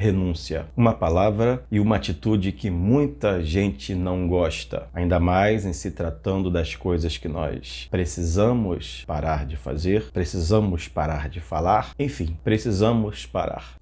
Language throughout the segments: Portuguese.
renúncia. Uma palavra e uma atitude que muita gente não gosta, ainda mais em se tratando das coisas que nós precisamos parar de fazer, precisamos parar de falar, enfim, precisamos parar.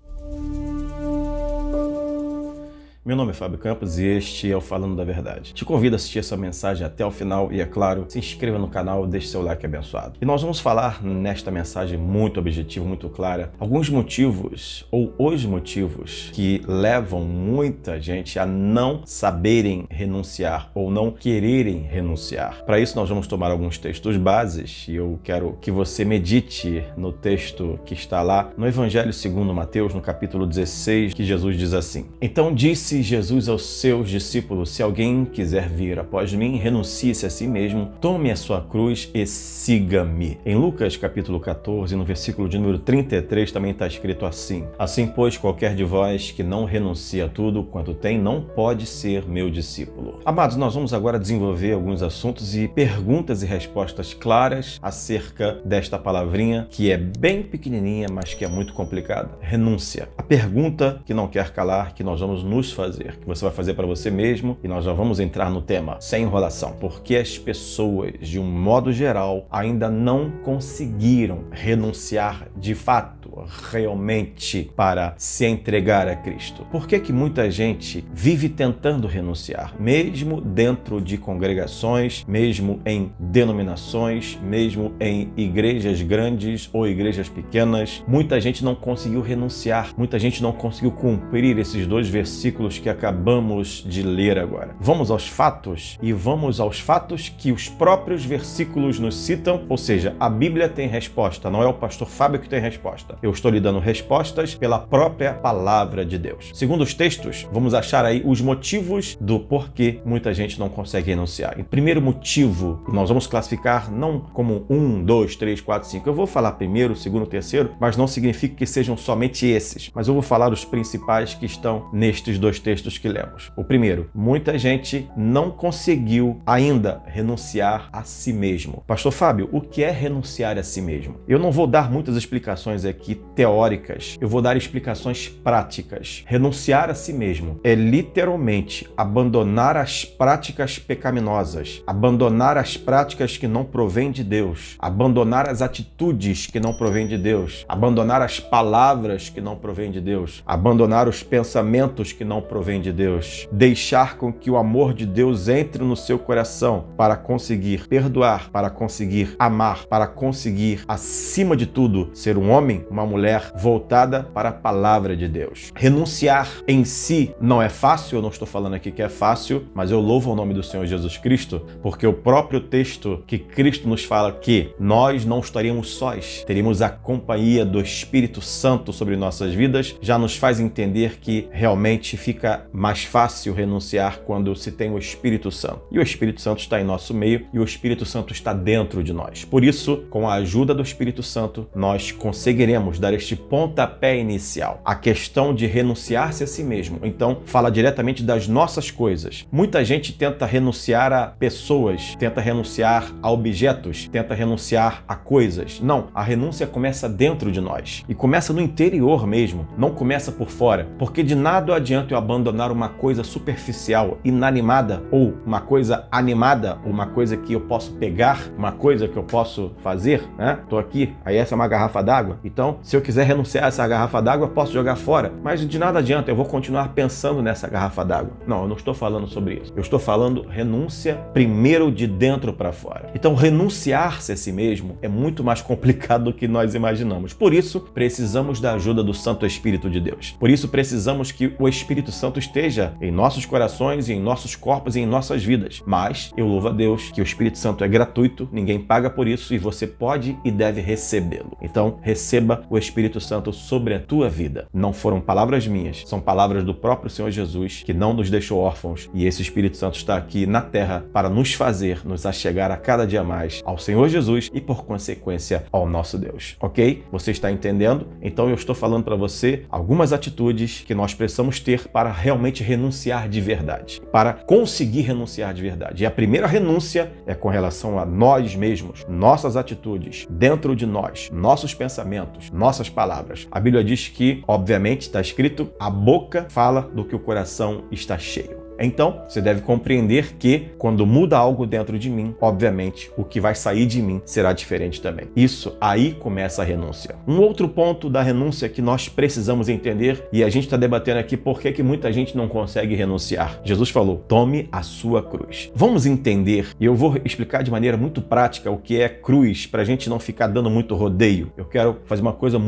Meu nome é Fábio Campos e este é o Falando da Verdade. Te convido a assistir essa mensagem até o final e, é claro, se inscreva no canal, deixe seu like abençoado. E nós vamos falar nesta mensagem muito objetiva, muito clara, alguns motivos ou os motivos que levam muita gente a não saberem renunciar ou não quererem renunciar. Para isso nós vamos tomar alguns textos bases e eu quero que você medite no texto que está lá no Evangelho segundo Mateus, no capítulo 16, que Jesus diz assim: Então disse Jesus aos seus discípulos: se alguém quiser vir após mim, renuncie-se a si mesmo, tome a sua cruz e siga-me. Em Lucas capítulo 14, no versículo de número 33, também está escrito assim: Assim, pois, qualquer de vós que não renuncia a tudo quanto tem, não pode ser meu discípulo. Amados, nós vamos agora desenvolver alguns assuntos e perguntas e respostas claras acerca desta palavrinha que é bem pequenininha, mas que é muito complicada. Renúncia. A pergunta que não quer calar, que nós vamos nos fazer, que você vai fazer para você mesmo, e nós já vamos entrar no tema, sem enrolação. Porque as pessoas, de um modo geral, ainda não conseguiram renunciar de fato, realmente, para se entregar a Cristo? Por que muita gente vive tentando renunciar, mesmo dentro de congregações, mesmo em denominações, mesmo em igrejas grandes ou igrejas pequenas? Muita gente não conseguiu renunciar, muita gente não conseguiu cumprir esses dois versículos que acabamos de ler agora. Vamos aos fatos e vamos aos fatos que os próprios versículos nos citam, ou seja, a Bíblia tem resposta, não é o pastor Fábio que tem resposta. Eu estou lhe dando respostas pela própria palavra de Deus. Segundo os textos, vamos achar aí os motivos do porquê muita gente não consegue renunciar. E primeiro motivo, nós vamos classificar não como 1, 2, 3, 4, 5. Eu vou falar primeiro, segundo, terceiro, mas não significa que sejam somente esses. Mas eu vou falar os principais que estão nestes dois textos que lemos. O primeiro, muita gente não conseguiu ainda renunciar a si mesmo. Pastor Fábio, o que é renunciar a si mesmo? Eu não vou dar muitas explicações aqui teóricas, eu vou dar explicações práticas. Renunciar a si mesmo é literalmente abandonar as práticas pecaminosas, abandonar as práticas que não provêm de Deus, abandonar as atitudes que não provêm de Deus, abandonar as palavras que não provêm de Deus, abandonar os pensamentos que não provém de Deus, deixar com que o amor de Deus entre no seu coração para conseguir perdoar, para conseguir amar, para conseguir, acima de tudo, ser um homem, uma mulher voltada para a palavra de Deus. Renunciar em si não é fácil, eu não estou falando aqui que é fácil, mas eu louvo o nome do Senhor Jesus Cristo, porque o próprio texto que Cristo nos fala que nós não estaríamos sós, teríamos a companhia do Espírito Santo sobre nossas vidas, já nos faz entender que realmente fica mais fácil renunciar quando se tem o Espírito Santo. E o Espírito Santo está em nosso meio e o Espírito Santo está dentro de nós. Por isso, com a ajuda do Espírito Santo, nós conseguiremos dar este pontapé inicial. A questão de renunciar-se a si mesmo. Então, fala diretamente das nossas coisas. Muita gente tenta renunciar a pessoas, tenta renunciar a objetos, tenta renunciar a coisas. Não, a renúncia começa dentro de nós. E começa no interior mesmo, não começa por fora. Porque de nada adianta eu abandonar uma coisa superficial, inanimada, ou uma coisa animada, ou uma coisa que eu posso pegar, uma coisa que eu posso fazer, né? Tô aqui, aí essa é uma garrafa d'água. Então, se eu quiser renunciar a essa garrafa d'água, eu posso jogar fora. Mas de nada adianta, eu vou continuar pensando nessa garrafa d'água. Não, eu não estou falando sobre isso. Eu estou falando renúncia primeiro de dentro para fora. Então, renunciar-se a si mesmo é muito mais complicado do que nós imaginamos. Por isso, precisamos da ajuda do Santo Espírito de Deus. Por isso, precisamos que o Espírito Santo esteja em nossos corações, em nossos corpos e em nossas vidas. Mas eu louvo a Deus que o Espírito Santo é gratuito, ninguém paga por isso e você pode e deve recebê-lo. Então, receba o Espírito Santo sobre a tua vida. Não foram palavras minhas, são palavras do próprio Senhor Jesus, que não nos deixou órfãos, e esse Espírito Santo está aqui na terra para nos fazer, nos achegar a cada dia mais ao Senhor Jesus e, por consequência, ao nosso Deus. Ok? Você está entendendo? Então eu estou falando para você algumas atitudes que nós precisamos ter para realmente renunciar de verdade, para conseguir renunciar de verdade. E a primeira renúncia é com relação a nós mesmos, nossas atitudes, dentro de nós, nossos pensamentos, nossas palavras. A Bíblia diz que, obviamente, está escrito, a boca fala do que o coração está cheio. Então, você deve compreender que, quando muda algo dentro de mim, obviamente, o que vai sair de mim será diferente também. Isso, aí começa a renúncia. Um outro ponto da renúncia que nós precisamos entender, e a gente está debatendo aqui por que muita gente não consegue renunciar. Jesus falou, tome a sua cruz. Vamos entender, e eu vou explicar de maneira muito prática o que é cruz, para a gente não ficar dando muito rodeio. Eu quero fazer uma coisa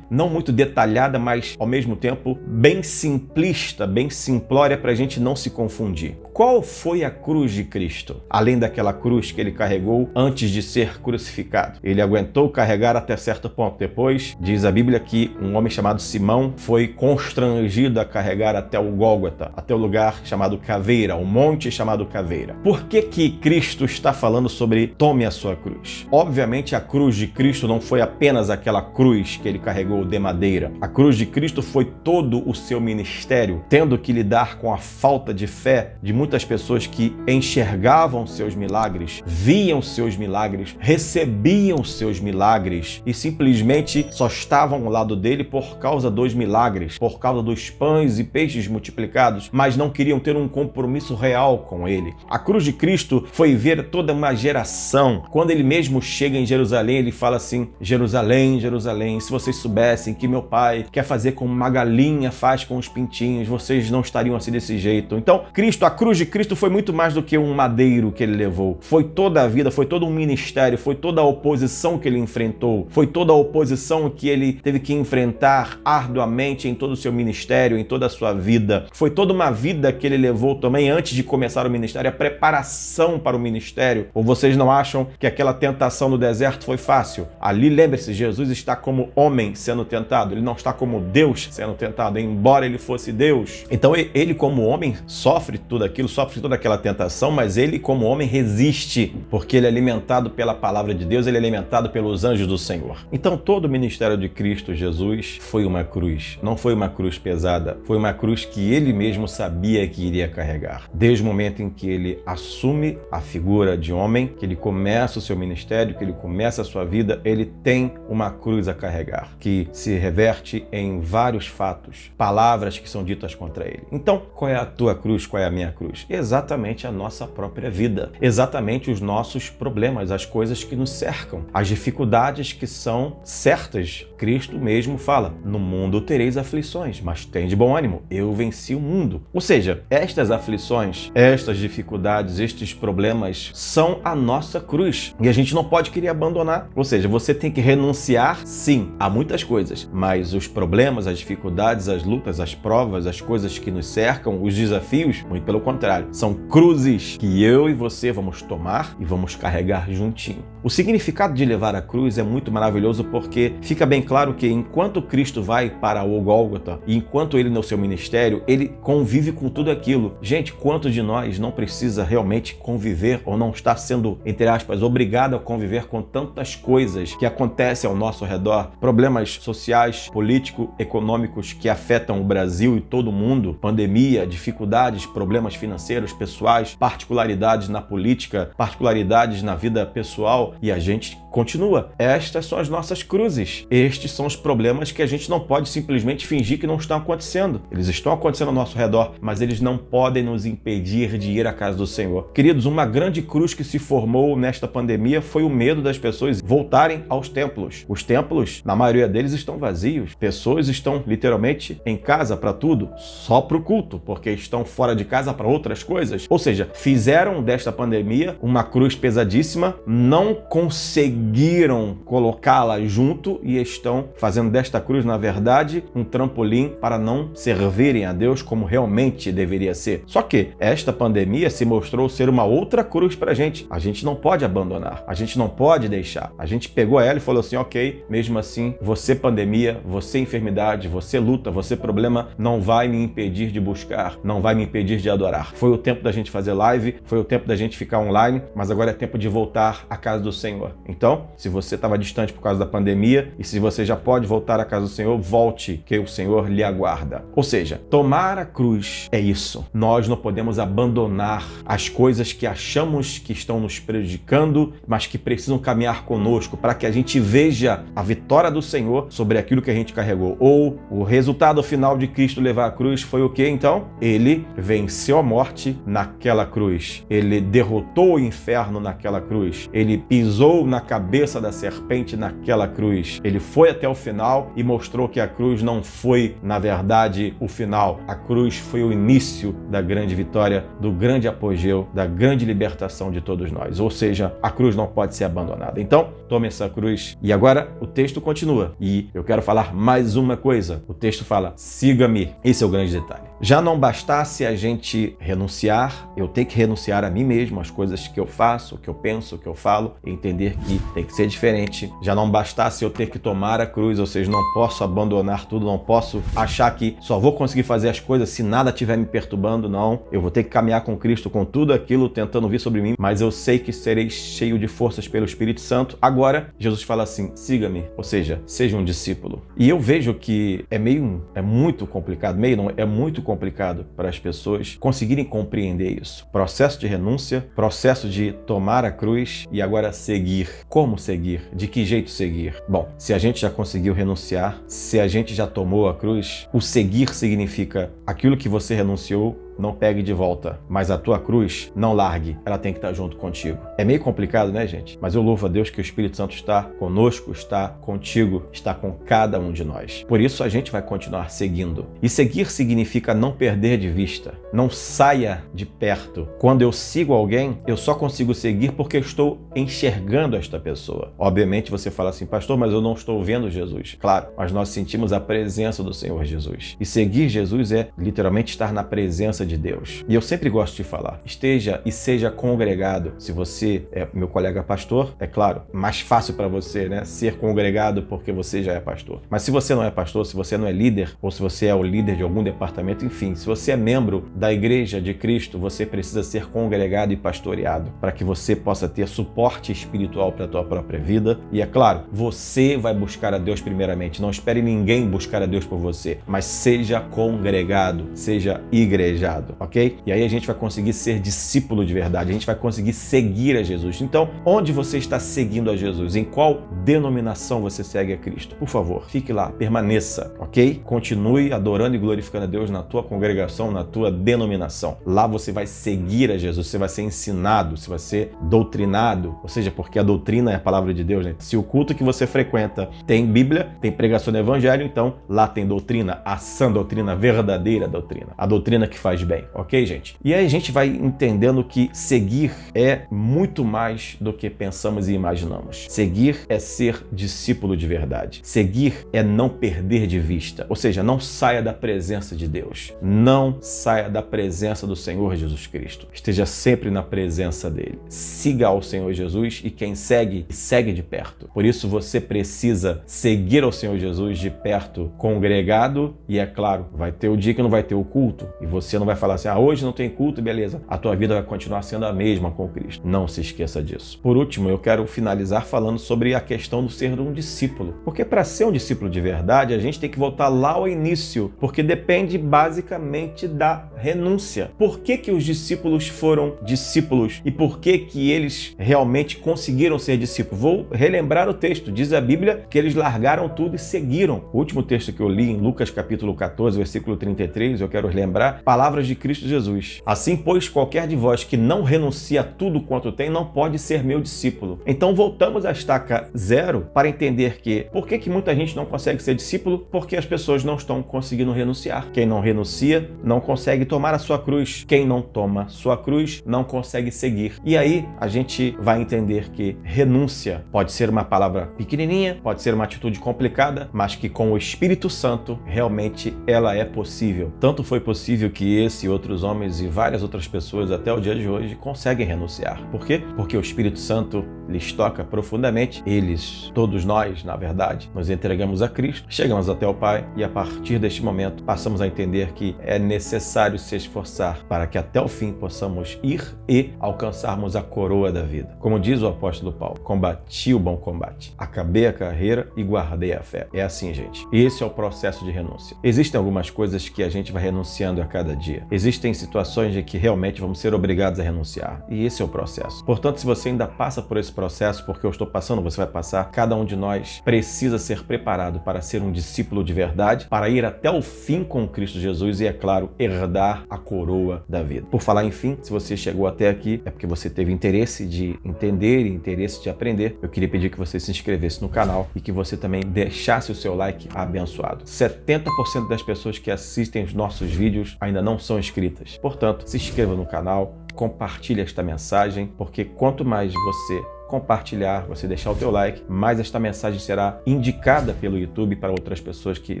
não muito detalhada, mas, ao mesmo tempo, bem simplista, bem simplória, para a gente não se confundir. Qual foi a cruz de Cristo? Além daquela cruz que ele carregou antes de ser crucificado. Ele aguentou carregar até certo ponto. Depois, diz a Bíblia que um homem chamado Simão foi constrangido a carregar até o Gólgota, até o lugar chamado Caveira, o monte chamado Caveira. Por que Cristo está falando sobre tome a sua cruz? Obviamente, a cruz de Cristo não foi apenas aquela cruz que ele carregou de madeira. A cruz de Cristo foi todo o seu ministério, tendo que lidar com a falta de fé de muitas pessoas que enxergavam seus milagres, viam seus milagres, recebiam seus milagres e simplesmente só estavam ao lado dele por causa dos milagres, por causa dos pães e peixes multiplicados, mas não queriam ter um compromisso real com ele. A cruz de Cristo foi ver toda uma geração. Quando ele mesmo chega em Jerusalém, ele fala assim, Jerusalém, Jerusalém, se vocês soubessem que meu pai quer fazer como uma galinha faz com os pintinhos, vocês não estariam assim desse jeito. Então, a cruz de Cristo foi muito mais do que um madeiro que ele levou. Foi toda a vida, foi todo um ministério, foi toda a oposição que ele enfrentou, foi toda a oposição que ele teve que enfrentar arduamente em todo o seu ministério, em toda a sua vida. Foi toda uma vida que ele levou também antes de começar o ministério, a preparação para o ministério. Ou vocês não acham que aquela tentação no deserto foi fácil? Ali, lembre-se, Jesus está como homem sendo tentado, ele não está como Deus sendo tentado, embora ele fosse Deus. Então, ele como homem sofre tudo aquilo, sofre toda aquela tentação, mas ele como homem resiste, porque ele é alimentado pela palavra de Deus, ele é alimentado pelos anjos do Senhor. Então todo o ministério de Cristo Jesus foi uma cruz, não foi uma cruz pesada, foi uma cruz que ele mesmo sabia que iria carregar. Desde o momento em que ele assume a figura de homem, que ele começa o seu ministério, que ele começa a sua vida, ele tem uma cruz a carregar, que se reverte em vários fatos, palavras que são ditas contra ele. Então, qual é a tua cruz? Qual é a minha cruz? Exatamente a nossa própria vida. Exatamente os nossos problemas, as coisas que nos cercam, as dificuldades que são certas. Cristo mesmo fala, no mundo tereis aflições, mas tem de bom ânimo, eu venci o mundo. Ou seja, estas aflições, estas dificuldades, estes problemas são a nossa cruz. E a gente não pode querer abandonar. Ou seja, você tem que renunciar, sim, a muitas coisas, mas os problemas, as dificuldades, as lutas, as provas, as coisas que nos cercam, os desafios, muito pelo contrário, são cruzes que eu e você vamos tomar e vamos carregar juntinho. O significado de levar a cruz é muito maravilhoso porque fica bem claro que enquanto Cristo vai para o Gólgota e enquanto ele no seu ministério, ele convive com tudo aquilo. Gente, quantos de nós não precisa realmente conviver ou não está sendo, entre aspas, obrigado a conviver com tantas coisas que acontecem ao nosso redor? Problemas sociais, políticos, econômicos que afetam o Brasil e todo o mundo, pandemia, dificuldades, problemas financeiros, pessoais, particularidades na política, particularidades na vida pessoal, e a gente continua. Estas são as nossas cruzes. Estes são os problemas que a gente não pode simplesmente fingir que não estão acontecendo. Eles estão acontecendo ao nosso redor, mas eles não podem nos impedir de ir à casa do Senhor. Queridos, uma grande cruz que se formou nesta pandemia foi o medo das pessoas voltarem aos templos. Os templos, na maioria deles, estão vazios. Pessoas estão literalmente em casa para tudo, só para o culto, porque estão fora de casa para outras coisas. Ou seja, fizeram desta pandemia uma cruz pesadíssima, não conseguiram colocá-la junto e estão fazendo desta cruz, na verdade, um trampolim para não servirem a Deus como realmente deveria ser. Só que esta pandemia se mostrou ser uma outra cruz para a gente. A gente não pode abandonar, a gente não pode deixar. A gente pegou ela e falou assim, ok, mesmo assim, você pandemia, você enfermidade, você luta, você problema, não vai me impedir de buscar, não vai vai me impedir de adorar. Foi o tempo da gente fazer live, foi o tempo da gente ficar online, mas agora é tempo de voltar à casa do Senhor. Então, se você estava distante por causa da pandemia e se você já pode voltar à casa do Senhor, volte, que o Senhor lhe aguarda. Ou seja, tomar a cruz é isso. Nós não podemos abandonar as coisas que achamos que estão nos prejudicando, mas que precisam caminhar conosco para que a gente veja a vitória do Senhor sobre aquilo que a gente carregou. Ou o resultado final de Cristo levar a cruz foi o quê, então? Ele venceu a morte naquela cruz. Ele derrotou o inferno naquela cruz. Ele pisou na cabeça da serpente naquela cruz. Ele foi até o final e mostrou que a cruz não foi, na verdade, o final. A cruz foi o início da grande vitória, do grande apogeu, da grande libertação de todos nós. Ou seja, a cruz não pode ser abandonada. Então, tome essa cruz. E agora o texto continua. E eu quero falar mais uma coisa. O texto fala, siga-me. Esse é o grande detalhe. Já não bastasse a gente renunciar, eu tenho que renunciar a mim mesmo, as coisas que eu faço, que eu penso, que eu falo, e entender que tem que ser diferente. Já não bastasse eu ter que tomar a cruz, ou seja, não posso abandonar tudo, não posso achar que só vou conseguir fazer as coisas se nada estiver me perturbando, não. Eu vou ter que caminhar com Cristo, com tudo aquilo tentando vir sobre mim, mas eu sei que serei cheio de forças pelo Espírito Santo. Agora, Jesus fala assim, siga-me, ou seja, seja um discípulo. E eu vejo que é muito complicado, é muito complicado para as pessoas conseguirem compreender isso. Processo de renúncia, processo de tomar a cruz e agora seguir. Como seguir? De que jeito seguir? Bom, se a gente já conseguiu renunciar, se a gente já tomou a cruz, o seguir significa aquilo que você renunciou, não pegue de volta, mas a tua cruz não largue, ela tem que estar junto contigo. É meio complicado, né, gente? Mas eu louvo a Deus que o Espírito Santo está conosco, está contigo, está com cada um de nós. Por isso a gente vai continuar seguindo. E seguir significa não perder de vista, não saia de perto. Quando eu sigo alguém, eu só consigo seguir porque eu estou enxergando esta pessoa. Obviamente você fala assim, pastor, mas eu não estou vendo Jesus. Claro, mas nós sentimos a presença do Senhor Jesus. E seguir Jesus é literalmente estar na presença de Deus. E eu sempre gosto de falar, esteja e seja congregado. Se você é meu colega pastor, é claro, mais fácil para você, né, ser congregado porque você já é pastor. Mas se você não é pastor, se você não é líder, ou se você é o líder de algum departamento, enfim, se você é membro da Igreja de Cristo, você precisa ser congregado e pastoreado para que você possa ter suporte espiritual para a tua própria vida. E é claro, você vai buscar a Deus primeiramente. Não espere ninguém buscar a Deus por você, mas seja congregado, seja igrejado. Ok? E aí a gente vai conseguir ser discípulo de verdade, a gente vai conseguir seguir a Jesus. Então, onde você está seguindo a Jesus? Em qual denominação você segue a Cristo? Por favor, fique lá, permaneça, ok? Continue adorando e glorificando a Deus na tua congregação, na tua denominação. Lá você vai seguir a Jesus, você vai ser ensinado, você vai ser doutrinado, ou seja, porque a doutrina é a palavra de Deus, né? Se o culto que você frequenta tem Bíblia, tem pregação do Evangelho, então lá tem doutrina, a sã doutrina, a verdadeira doutrina, a doutrina que faz bem, ok, gente? E aí a gente vai entendendo que seguir é muito mais do que pensamos e imaginamos. Seguir é ser discípulo de verdade. Seguir é não perder de vista, ou seja, não saia da presença de Deus. Não saia da presença do Senhor Jesus Cristo. Esteja sempre na presença dele. Siga ao Senhor Jesus e quem segue, segue de perto. Por isso você precisa seguir ao Senhor Jesus de perto, congregado, e é claro, vai ter o dia que não vai ter o culto e você não vai falar assim, hoje não tem culto, beleza. A tua vida vai continuar sendo a mesma com Cristo. Não se esqueça disso. Por último, eu quero finalizar falando sobre a questão do ser um discípulo. Porque para ser um discípulo de verdade, a gente tem que voltar lá ao início, porque depende basicamente da renúncia. Por que que os discípulos foram discípulos e por que que eles realmente conseguiram ser discípulos? Vou relembrar o texto. Diz a Bíblia que eles largaram tudo e seguiram. O último texto que eu li em Lucas capítulo 14, versículo 33, eu quero lembrar, palavras de Cristo Jesus. Assim, pois, qualquer de vós que não renuncia a tudo quanto tem, não pode ser meu discípulo. Então, voltamos à estaca zero para entender que, por que muita gente não consegue ser discípulo? Porque as pessoas não estão conseguindo renunciar. Quem não renuncia, não consegue tomar a sua cruz. Quem não toma sua cruz, não consegue seguir. E aí, a gente vai entender que renúncia pode ser uma palavra pequenininha, pode ser uma atitude complicada, mas que com o Espírito Santo, realmente ela é possível. Tanto foi possível que disse, outros homens e várias outras pessoas até o dia de hoje conseguem renunciar. Por quê? Porque o Espírito Santo lhes toca profundamente. Eles, todos nós, na verdade, nos entregamos a Cristo, chegamos até o Pai e a partir deste momento passamos a entender que é necessário se esforçar para que até o fim possamos ir e alcançarmos a coroa da vida. Como diz o apóstolo Paulo, combati o bom combate, acabei a carreira e guardei a fé. É assim, gente. Esse é o processo de renúncia. Existem algumas coisas que a gente vai renunciando a cada dia. Existem situações de que realmente vamos ser obrigados a renunciar. E esse é o processo. Portanto, se você ainda passa por esse processo, porque eu estou passando, você vai passar, cada um de nós precisa ser preparado para ser um discípulo de verdade, para ir até o fim com Cristo Jesus e, é claro, herdar a coroa da vida. Por falar em fim, se você chegou até aqui, é porque você teve interesse de entender e interesse de aprender. Eu queria pedir que você se inscrevesse no canal e que você também deixasse o seu like abençoado. 70% das pessoas que assistem os nossos vídeos ainda não são inscritas. Portanto, se inscreva no canal, compartilhe esta mensagem, porque quanto mais você compartilhar, você deixar o teu like, mais esta mensagem será indicada pelo YouTube para outras pessoas que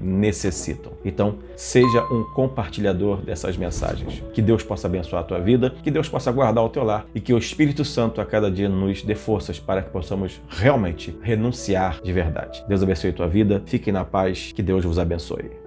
necessitam. Então, seja um compartilhador dessas mensagens. Que Deus possa abençoar a tua vida, que Deus possa guardar o teu lar e que o Espírito Santo a cada dia nos dê forças para que possamos realmente renunciar de verdade. Deus abençoe a tua vida, fiquem na paz, que Deus vos abençoe.